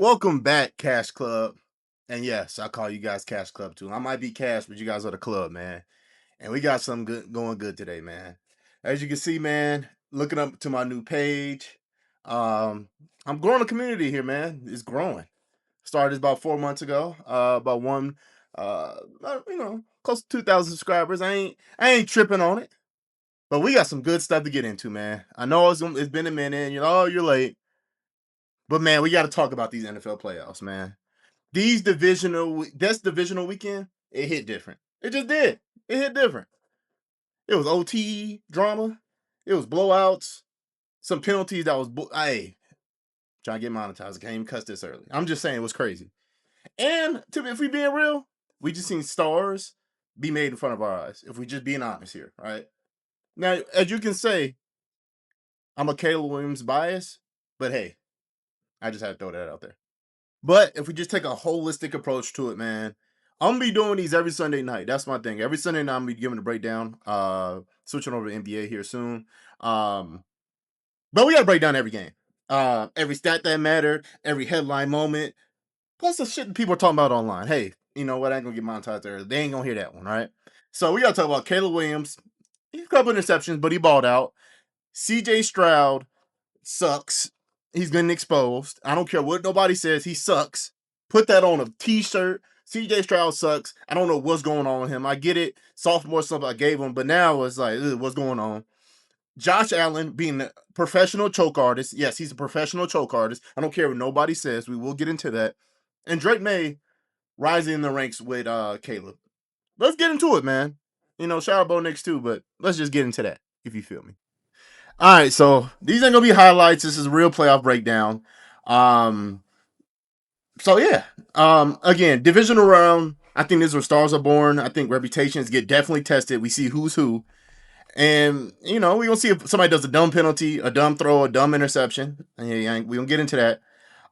Welcome back, Cash Club. And yes, I call you guys Cash Club too. I might be Cash, but you guys are the club, man. And we got something good going good today, man. As you can see, man, looking up to my new page. Um, I'm growing a community here, man. It's growing. Started about 4 months ago. About one close to 2,000 subscribers. I ain't tripping on it. But we got some good stuff to get into, man. I know it's been a minute, and you're late. But man, we got to talk about these NFL playoffs, man. This divisional weekend, it hit different. It just did. It hit different. It was OT drama. It was blowouts. Some penalties that was, hey, trying to get monetized. I can't even cuss this early. I'm just saying it was crazy. And if we being real, we just seen stars be made in front of our eyes. If we just being honest here, right? Now, as you can say, I'm a Caleb Williams bias, but hey, I just had to throw that out there. But if we just take a holistic approach to it, man, I'm gonna be doing these every Sunday night. That's my thing. Every Sunday night I'm gonna be giving a breakdown. Switching over to NBA here soon. But we gotta break down every game. Every stat that mattered, every headline moment, plus the shit that people are talking about online. Hey, you know what? I ain't gonna get monetized there. They ain't gonna hear that one, right? So we gotta talk about Caleb Williams. He had a couple interceptions, but he balled out. CJ Stroud sucks. He's getting exposed. I don't care what nobody says. He sucks. Put that on a t-shirt. CJ Stroud sucks. I don't know what's going on with him. I get it. Sophomore stuff I gave him, but now it's like, what's going on? Josh Allen being a professional choke artist. Yes, he's a professional choke artist. I don't care what nobody says. We will get into that. And Drake Maye rising in the ranks with Caleb. Let's get into it, man. Shout out Bo Nix too, but let's just get into that, if you feel me. All right, so these ain't gonna be highlights. This is a real playoff breakdown. Um, so yeah. Again, divisional round. I think this is where stars are born. I think reputations get definitely tested. We see who's who, and we're gonna see if somebody does a dumb penalty, a dumb throw, a dumb interception. Yeah, we gonna get into that.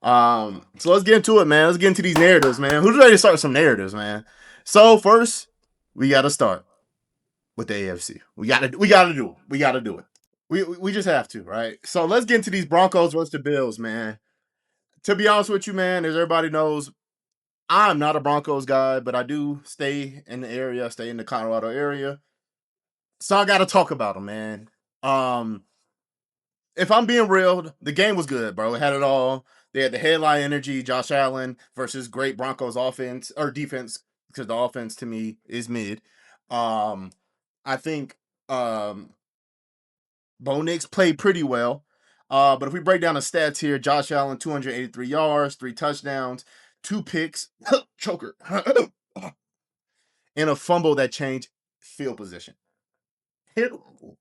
So let's get into it, man. Let's get into these narratives, man. Who's ready to start some narratives, man? So first, we gotta start with the AFC. We gotta do it. We gotta do it. We just have to, right? So let's get into these Broncos versus the Bills, man. To be honest with you, man, as everybody knows, I'm not a Broncos guy, but I do stay in the area, stay in the Colorado area. So I gotta talk about them, man. Um, if I'm being real, the game was good, bro. It had it all. They had the headline energy, Josh Allen versus great Broncos offense or defense, because the offense to me is mid. Um, I think Bo Nix played pretty well. But if we break down the stats here, Josh Allen, 283 yards, 3 touchdowns, 2 picks, choker, and a fumble that changed field position. Terrible.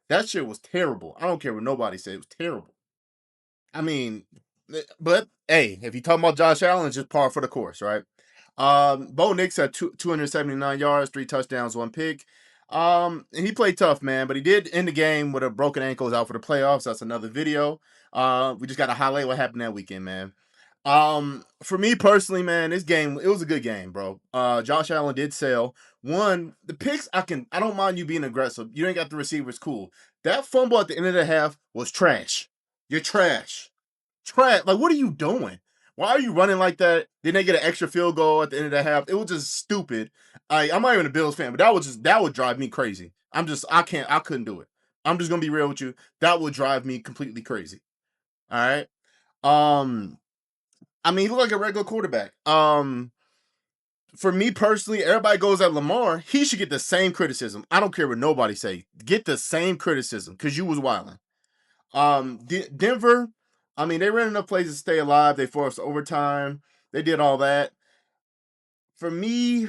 That shit was terrible. I don't care what nobody said. It was terrible. I mean, but hey, if you're talking about Josh Allen, it's just par for the course, right? Bo Nix had 279 yards, 3 touchdowns, 1 pick. And he played tough, man, but he did end the game with a broken ankle, is out for the playoffs. That's another video. We just got to highlight what happened that weekend, man. For me personally, man, this game, it was a good game, bro. Josh Allen did sell. One, the picks, I don't mind you being aggressive. You ain't got the receivers, cool. That fumble at the end of the half was trash. You're trash. Trash. Like, what are you doing? Why are you running like that? Then they get an extra field goal at the end of the half. It was just stupid. I'm not even a Bills fan, but that would drive me crazy. I couldn't do it. I'm just gonna be real with you. That would drive me completely crazy. All right. Um, I mean, he looked like a regular quarterback. For me personally, everybody goes at Lamar. He should get the same criticism. I don't care what nobody say. Get the same criticism because you was wilding. Denver, I mean, they ran enough plays to stay alive. They forced overtime. They did all that. For me,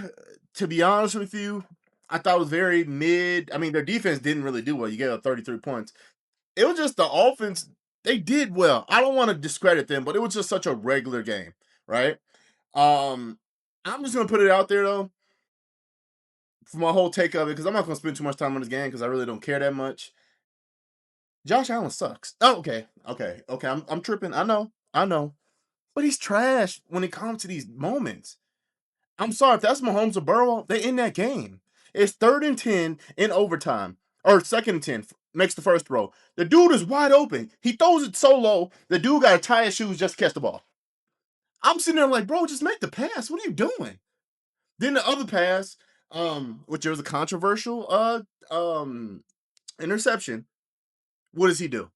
to be honest with you, I thought it was very mid. I mean, their defense didn't really do well. You gave up 33 points. It was just the offense. They did well. I don't want to discredit them, but it was just such a regular game, right? Um, I'm just gonna put it out there though for my whole take of it because I'm not gonna spend too much time on this game because I really don't care that much. Josh Allen sucks. Oh, okay. I'm tripping. I know, but he's trash when it comes to these moments. I'm sorry if that's Mahomes or Burrow, they in that game. It's 3rd and 10 in overtime or 2nd and 10. Makes the first throw. The dude is wide open. He throws it so low. The dude got to tie his shoes just to catch the ball. I'm sitting there like, bro, just make the pass. What are you doing? Then the other pass, which was a controversial interception. What does he do?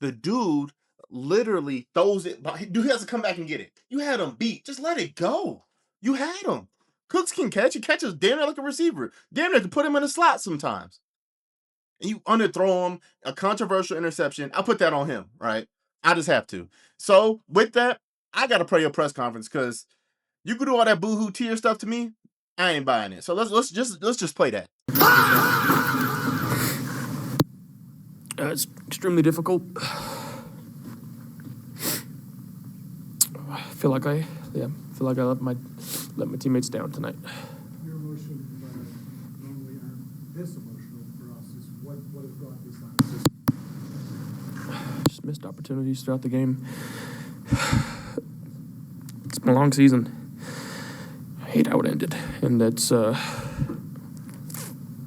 The dude literally throws it. Dude has to come back and get it. You had him beat. Just let it go. You had him. Cooks can catch. He catches damn near like a receiver. Damn near to put him in a slot sometimes. And you underthrow him, a controversial interception. I put that on him, right? I just have to. So with that, I gotta pray a press conference because you could do all that boohoo tear stuff to me. I ain't buying it. So let's just play that. It's extremely difficult. I feel like I let my teammates down tonight. Your emotions normally aren't this emotional for us. Is what has brought this on? Just missed opportunities throughout the game. It's been a long season. I hate how it ended, and it's going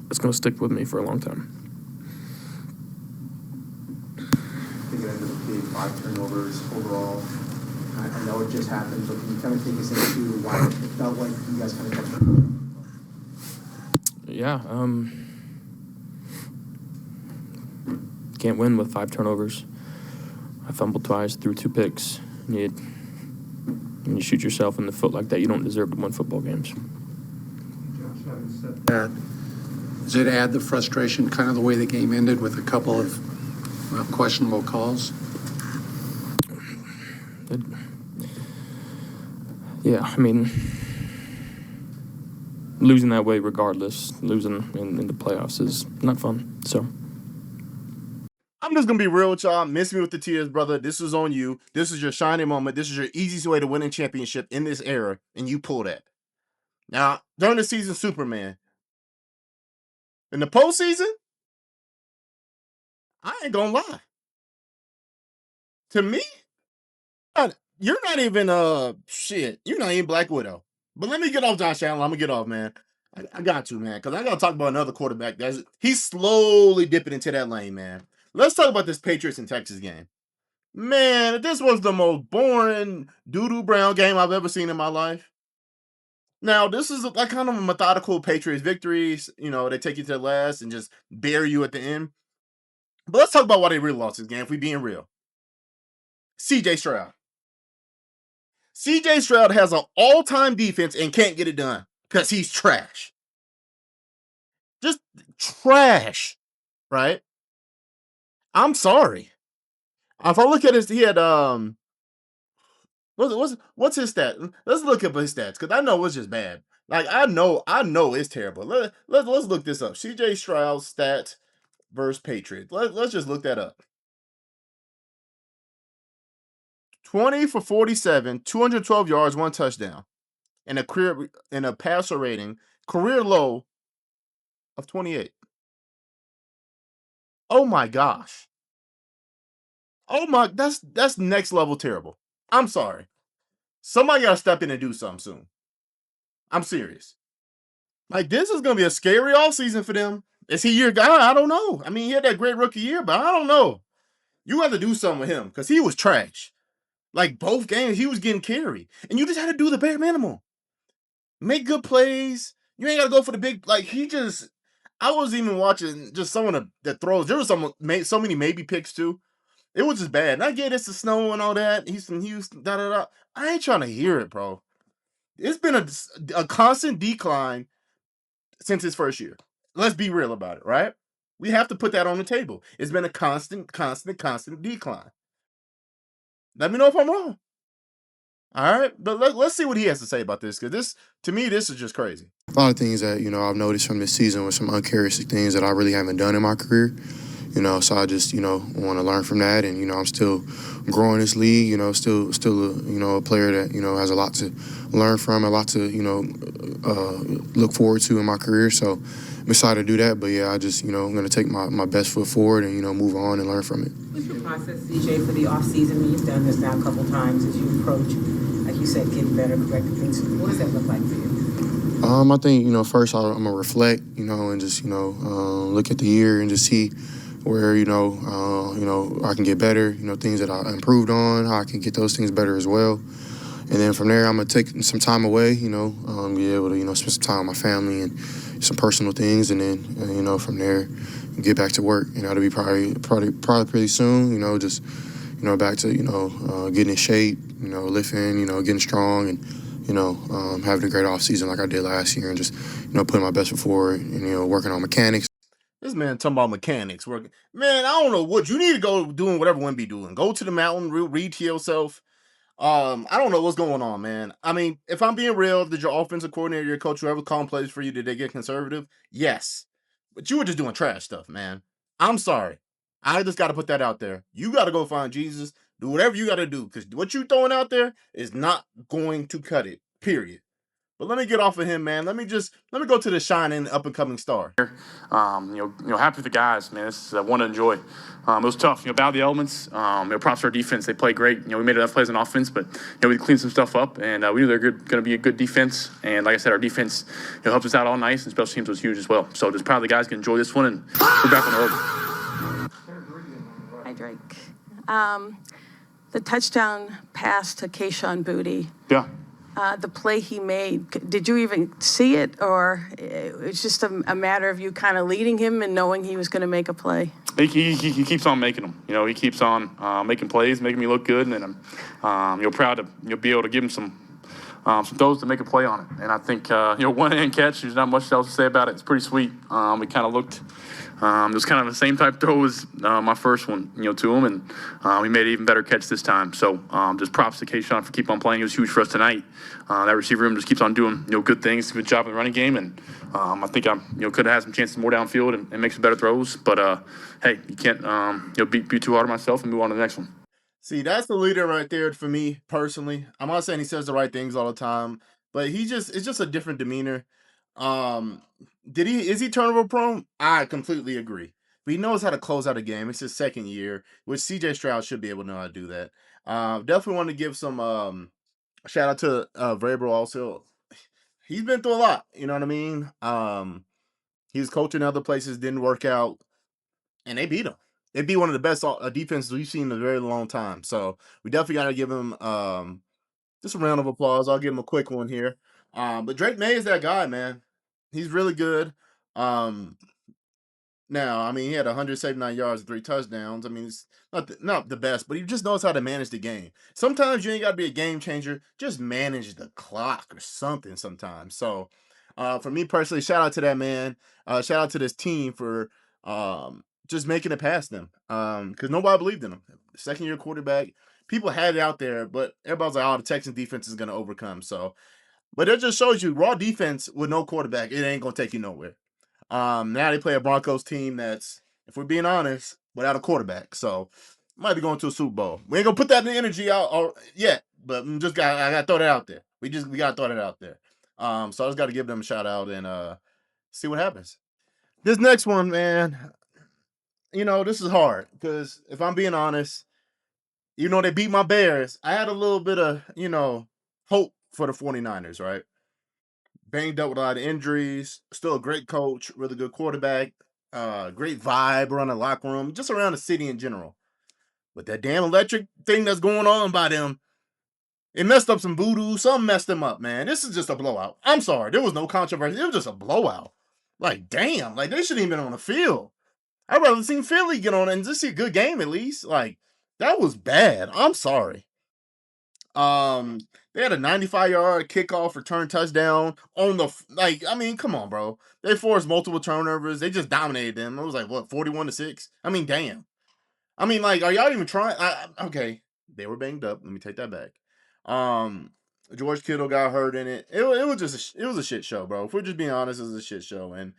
to stick with me for a long time. I think it ended up being 5 turnovers overall. I know it just happened, but can you kind of take us into why it felt like you guys kind of kept it? Yeah, can't win with 5 turnovers. I fumbled twice, threw 2 picks. When you shoot yourself in the foot like that, you don't deserve to win football games. Josh, having said that, does it add the frustration, kind of the way the game ended with a couple of questionable calls? Yeah, I mean, losing that way regardless, losing in the playoffs is not fun, so. I'm just gonna be real with y'all. Miss me with the tears, brother. This is on you. This is your shining moment. This is your easiest way to win a championship in this era, and you pull that. Now, during the season, Superman. In the postseason, I ain't gonna lie. To me, you're not even shit. You're not even Black Widow. But let me get off Josh Allen. I'm gonna get off, man. I got to, man, because I gotta talk about another quarterback. He's slowly dipping into that lane, man. Let's talk about this Patriots and Texas game. Man, this was the most boring doo-doo brown game I've ever seen in my life. Now, this is like kind of a methodical Patriots victories. You know, they take you to the last and just bury you at the end. But let's talk about why they really lost this game, if we being real. CJ Stroud. CJ Stroud has an all-time defense and can't get it done because he's trash. Just trash, right? I'm sorry. If I look at his, he had what's his stat? Let's look up his stats because I know it's just bad. Like I know it's terrible. Let's look this up. CJ Stroud stats versus Patriots. Let's just look that up. 20 for 47, 212 yards, 1 touchdown, and a passer rating career low of 28. Oh my gosh. Oh my, that's next level terrible. I'm sorry. Somebody gotta step in and do something soon. I'm serious. Like this is gonna be a scary offseason for them. Is he your guy? I don't know. I mean, he had that great rookie year, but I don't know. You have to do something with him because he was trash. Like both games, he was getting carried, and you just had to do the bare minimum. Make good plays. You ain't gotta go for the big. Like he just. I was even watching just some of the throws. There was so many maybe picks too. It was just bad. And I get it's the snow and all that. He's from Houston. Da da da. I ain't trying to hear it, bro. It's been a constant decline since his first year. Let's be real about it, right? We have to put that on the table. It's been a constant decline. Let me know if I'm wrong. All right, but let's see what he has to say about this, because to me, this is just crazy. A lot of things that, I've noticed from this season with some uncharacteristic things that I really haven't done in my career. So I just, want to learn from that. And, I'm still growing this league, still a player that, has a lot to learn from, a lot to, look forward to in my career. So I'm excited to do that. But, yeah, I just, I'm going to take my best foot forward and, move on and learn from it. What's your process, CJ, for the offseason? You've done this now a couple times as you approach, like you said, getting better, correcting things. What does that look like for you? I think, first I'm going to reflect, and just, look at the year and just see where I can get better. Things that I improved on, how I can get those things better as well. And then from there, I'm gonna take some time away. Be able to spend some time with my family and some personal things, and then from there, get back to work. It'll be probably pretty soon. Just back to getting in shape. Lifting. Getting strong and having a great off season like I did last year, and just putting my best foot forward and working on mechanics. This man talking about mechanics working. Man, I don't know what you need to go doing. Whatever one be doing. Go to the mountain, read to yourself. I don't know what's going on, man. I mean, if I'm being real, did your offensive coordinator, your coach, whoever calling plays for you, did they get conservative? Yes. But you were just doing trash stuff, man. I'm sorry. I just got to put that out there. You got to go find Jesus. Do whatever you got to do because what you throwing out there is not going to cut it, period. But let me get off of him, man. Let me go to the shining up and coming star. Happy for the guys, man. This is one to enjoy. It was tough, battle the elements. Props to our defense. They played great. We made enough plays on offense, but we cleaned some stuff up, and we knew they're going to be a good defense. And like I said, our defense helped us out all night, and special teams was huge as well. So just proud of the guys can enjoy this one, and we're back on the road. Hi, Drake. The touchdown pass to Kayshon Boutte. Yeah. The play he made, did you even see it, or it's just a matter of you kind of leading him and knowing he was going to make a play? He keeps on making them. He keeps on making plays, making me look good, and I'm proud to be able to give him some throws to make a play on it. And I think one-hand catch. There's not much else to say about it. It's pretty sweet. We kind of looked. It was kind of the same type throw as my first one, to him, and we made an even better catch this time. So just props to Kayshon for keep on playing. He was huge for us tonight. That receiver room just keeps on doing good things. Good job in the running game, and I think I could have had some chances more downfield and make some better throws. But hey, you can't be too hard on myself and move on to the next one. See, that's the leader right there for me personally. I'm not saying he says the right things all the time, but it's just a different demeanor. Um, is he turnover prone? I completely agree. But he knows how to close out a game. It's his second year, which CJ Stroud should be able to know how to do that. Definitely want to give some shout out to Vrabel also. He's been through a lot, you know what I mean? He was coaching other places, didn't work out, and they beat him. They beat one of the best defenses we've seen in a very long time. So we definitely got to give him just a round of applause. I'll give him a quick one here. But Drake Maye is that guy, man. He's really good. Um, Now, I mean, he had 179 yards and 3 touchdowns. I mean, it's not the best, but he just knows how to manage the game. Sometimes you ain't got to be a game changer. Just manage the clock or something sometimes. So, for me personally, shout out to that man. Shout out to this team for just making it past them. Because nobody believed in him. Second year quarterback. People had it out there, but everybody's like, oh, the Texans defense is going to overcome. So, but it just shows you raw defense with no quarterback, it ain't going to take you nowhere. Now they play a Broncos team that's, if we're being honest, without a quarterback. So might be going to a Super Bowl. We ain't gonna put that in the energy out yet, but I gotta throw that out there. We gotta throw that out there. So I just gotta give them a shout out and see what happens. This next one, man, this is hard because if I'm being honest, they beat my Bears. I had a little bit of, hope for the 49ers, right? Banged up with a lot of injuries. Still a great coach, really good quarterback, great vibe around the locker room, just around the city in general. But that damn electric thing that's going on by them, it messed up some voodoo. Something messed them up, man. This is just a blowout. I'm sorry. There was no controversy. It was just a blowout. Like, damn. Like, they shouldn't even been on the field. I'd rather seen Philly get on and just see a good game at least. Like, that was bad. I'm sorry. Um, they had a 95-yard kickoff return touchdown on I mean, come on, bro. They forced multiple turnovers. They just dominated them. It was like what, 41-6? I mean, damn. I mean, like, are y'all even trying? Okay, they were banged up. Let me take that back. George Kittle got hurt in it. It was just it was a shit show, bro. If we're just being honest, it was a shit show. And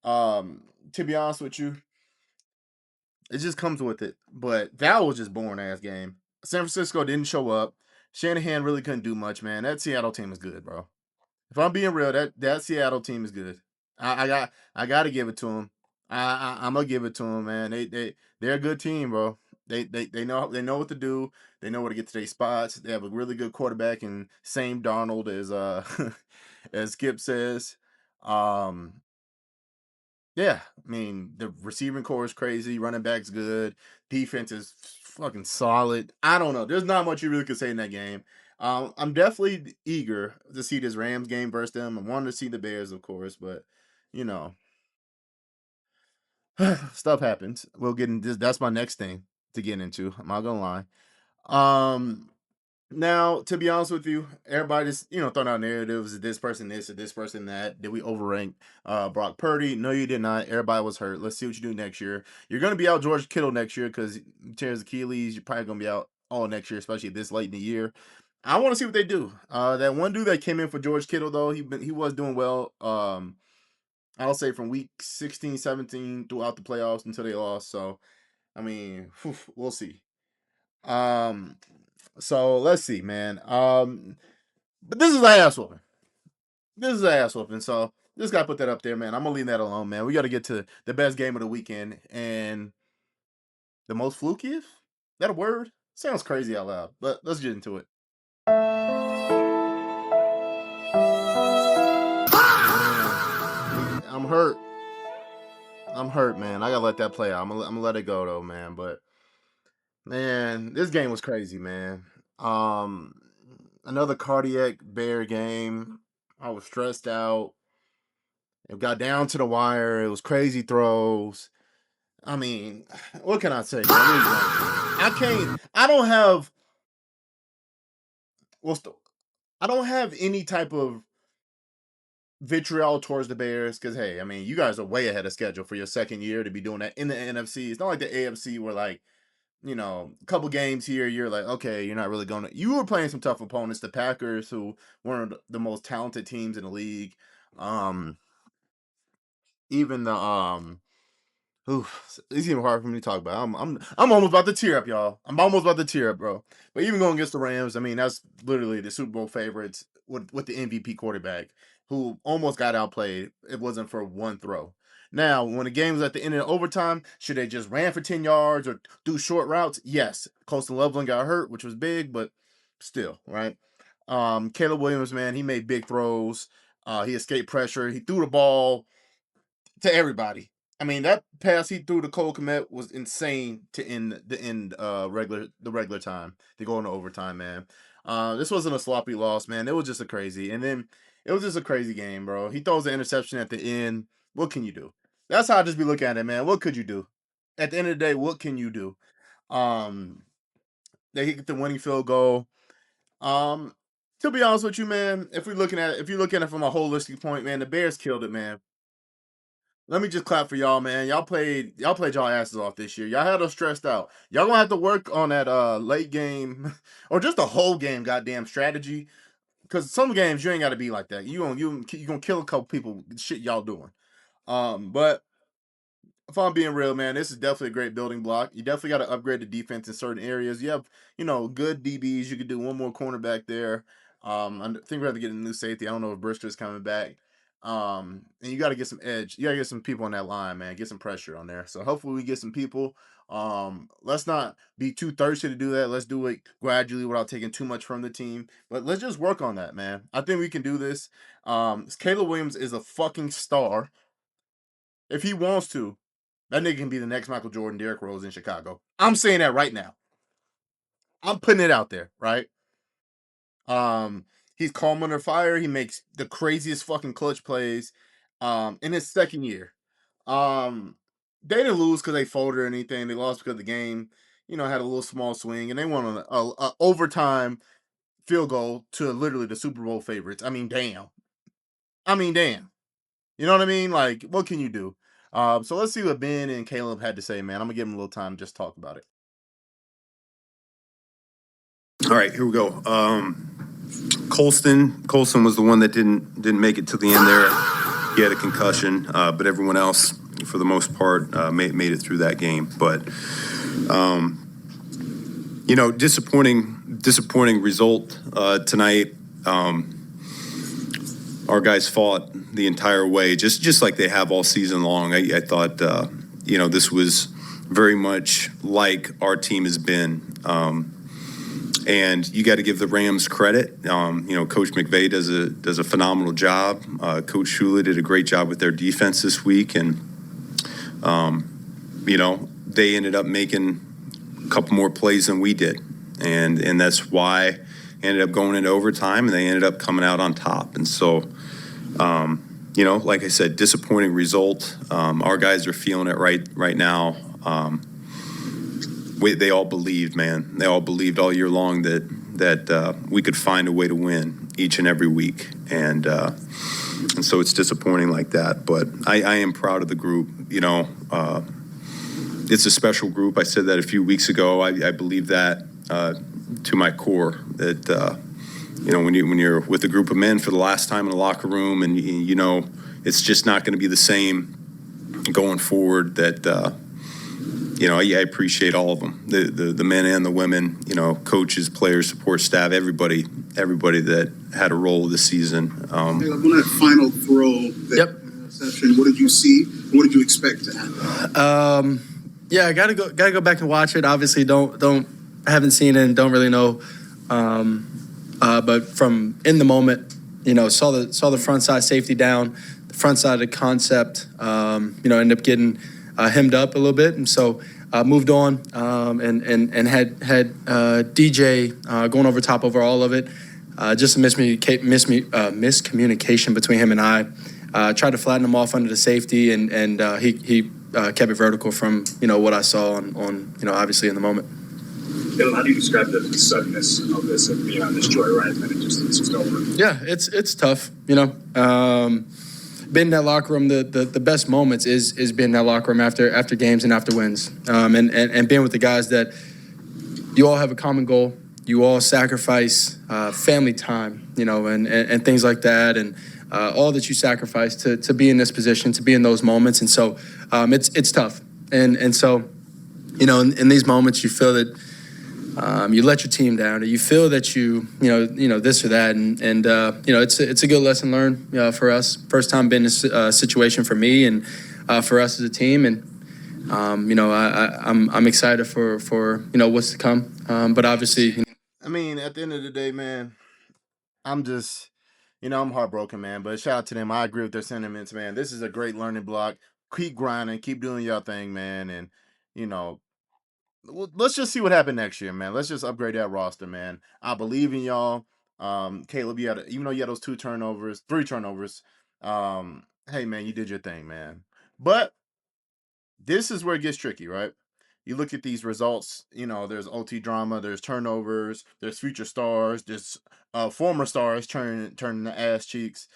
to be honest with you, it just comes with it. But that was just boring ass game. San Francisco didn't show up. Shanahan really couldn't do much, man. That Seattle team is good, bro. If I'm being real, that Seattle team is good. I got to give it to them. I'm gonna give it to them, man. They're a good team, bro. They know what to do. They know where to get to their spots. They have a really good quarterback and same Darnold as as Skip says. Um, Yeah, I mean, the receiving core is crazy, running back's good, defense is fucking solid. I don't know. There's not much you really could say in that game. I'm definitely eager to see this Rams game versus them. I wanted to see the Bears, of course, but you know, stuff happens. We'll get into this. That's my next thing to get into. I'm not gonna lie. Um, Now, to be honest with you, everybody just throwing out narratives. Is this person this or this person that? Did we overrank Brock Purdy? No, you did not. Everybody was hurt. Let's see what you do next year. You're going to be out George Kittle next year because tears Achilles. You're probably going to be out all next year, especially this late in the year. I want to see what they do. That one dude that came in for George Kittle though, he was doing well. I'll say from week 16, 17 throughout the playoffs until they lost. So I mean, we'll see. Um, so let's see, man. But this is an ass whooping. This is an ass whooping. So just gotta put that up there, man. I'm gonna leave that alone, man. We gotta get to the best game of the weekend and the most flukiest. That a word? Sounds crazy out loud, but let's get into it. Man, I'm hurt. I'm hurt, man. I gotta let that play out. I'm gonna let it go though, man. But man, this game was crazy, man. Um, Another cardiac bear game. I was stressed out. It got down to the wire. It was crazy throws. I mean, what can I say, man? I can't. I don't have. What's the? I don't have any type of vitriol towards the Bears because hey, I mean, you guys are way ahead of schedule for your second year to be doing that in the NFC. It's not like the AFC where like a couple games here, you're like, okay, you're not really going to. You were playing some tough opponents, the Packers, who weren't the most talented teams in the league. Um, Even the it's even hard for me to talk about. I'm almost about to tear up, y'all. I'm almost about to tear up, bro. But even going against the Rams, I mean, that's literally the Super Bowl favorites with the MVP quarterback who almost got outplayed. It wasn't for one throw. Now, when the game was at the end of overtime, should they just ran for 10 yards or do short routes? Yes. Colston Loveland got hurt, which was big, but still, right? Caleb Williams, man, he made big throws. He escaped pressure. He threw the ball to everybody. I mean, that pass he threw to Cole Kmet was insane to end the regular time to go into overtime, man. This wasn't a sloppy loss, man. It was just a crazy, and then it was just a crazy game, bro. He throws the interception at the end. What can you do? That's how I just be looking at it, man. What could you do? At the end of the day, what can you do? Um, they get the winning field goal. Um, to be honest with you, man, if you're looking at it from a holistic point, man, the Bears killed it, man. Let me just clap for y'all, man. Y'all asses off this year. Y'all had us stressed out. Y'all gonna have to work on that late game or just the whole game goddamn strategy. Cause some games you ain't gotta be like that. You gonna kill a couple people with the shit y'all doing. But if I'm being real, man, this is definitely a great building block. You definitely got to upgrade the defense in certain areas. You have, good DBs. You could do one more cornerback there. I think we're going to get a new safety. I don't know if Brister's coming back. And you got to get some edge. You got to get some people on that line, man. Get some pressure on there. So hopefully we get some people. Let's not be too thirsty to do that. Let's do it gradually without taking too much from the team. But let's just work on that, man. I think we can do this. Caleb Williams is a fucking star. If he wants to, that nigga can be the next Michael Jordan, Derrick Rose in Chicago. I'm saying that right now. I'm putting it out there, right? Um, he's calm under fire. He makes the craziest fucking clutch plays. In his second year. They didn't lose because they folded or anything. They lost because the game, had a little small swing, and they won on a overtime field goal to literally the Super Bowl favorites. I mean, damn. You know what I mean? Like, what can you do? So let's see what Ben and Caleb had to say, man. I'm gonna give them a little time to just talk about it. All right, here we go. Colston was the one that didn't make it to the end there. He had a concussion, but everyone else, for the most part, made it through that game. But disappointing result tonight. Our guys fought the entire way, just like they have all season long. I thought, this was very much like our team has been. And you got to give the Rams credit. Coach McVay does a phenomenal job. Coach Shula did a great job with their defense this week, and They ended up making a couple more plays than we did. And that's why ended up going into overtime, and they ended up coming out on top. And so, like I said, disappointing result. Our guys are feeling it right now. They all believed, man. They all believed all year long that we could find a way to win each and every week. And so it's disappointing like that. But I am proud of the group. It's a special group. I said that a few weeks ago. I believe that to my core, that when you're with a group of men for the last time in the locker room, and it's just not going to be the same going forward. That I appreciate all of them, the men and the women, coaches, players, support staff, everybody that had a role this season. On that final throw, interception, what did you see? What did you expect to happen? I gotta go back and watch it. Obviously, haven't seen it and don't really know. But from in the moment, saw the front side safety down, the front side of the concept. Ended up getting hemmed up a little bit, and so moved on and had DJ going over top over all of it. Just a miscommunication between him and I. Tried to flatten him off under the safety, and he kept it vertical from what I saw on obviously in the moment. Dylan, how do you describe the suddenness of this, of being on this joyride and then it's just over? Yeah, it's tough. Being in that locker room, the best moments is being in that locker room after games and after wins, and being with the guys that you all have a common goal. You all sacrifice family time, and things like that, and all that you sacrifice to be in this position, to be in those moments, and so it's tough, and so in these moments you feel that you let your team down, or you feel that you this or that, and it's a good lesson learned for us. First time being in a situation for me and for us as a team, and I'm excited for what's to come. But obviously, I mean, at the end of the day, man, I'm just, I'm heartbroken, man. But shout out to them. I agree with their sentiments, man. This is a great learning block. Keep grinding, keep doing your thing, man, and let's just see what happens next year, man. Let's just upgrade that roster, man. I believe in y'all. Caleb, even though you had those 3 turnovers, hey, man, you did your thing, man. But this is where it gets tricky, right? You look at these results, there's OT drama, there's turnovers, there's future stars, there's former stars turning the ass cheeks.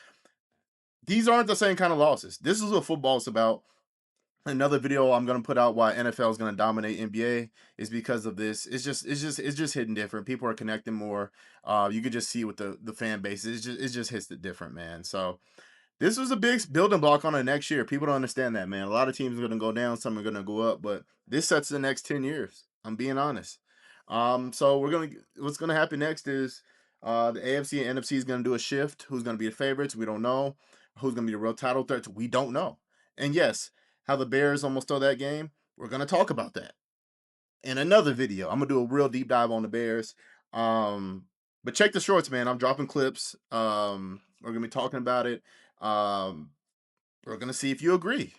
These aren't the same kind of losses. This is what football's about. Another video I'm gonna put out why NFL is gonna dominate NBA is because of this. It's just hitting different. People are connecting more. You could just see with the fan base. It just hits it different, man. So this was a big building block on the next year. People don't understand that, man. A lot of teams are gonna go down, some are gonna go up, but this sets the next 10 years. I'm being honest. So what's gonna happen next is the AFC and NFC is gonna do a shift. Who's gonna be the favorites? We don't know. Who's gonna be the real title threats? We don't know. And yes, how the Bears almost stole that game. We're gonna talk about that in another video. I'm gonna do a real deep dive on the Bears. But check the shorts, man. I'm dropping clips. We're gonna be talking about it. We're gonna see if you agree.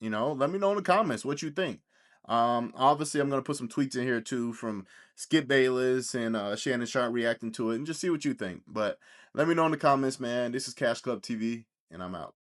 Let me know in the comments what you think. Obviously, I'm gonna put some tweets in here too from Skip Bayless and Shannon Sharp reacting to it, and just see what you think. But let me know in the comments, man. This is Cash Club TV, and I'm out.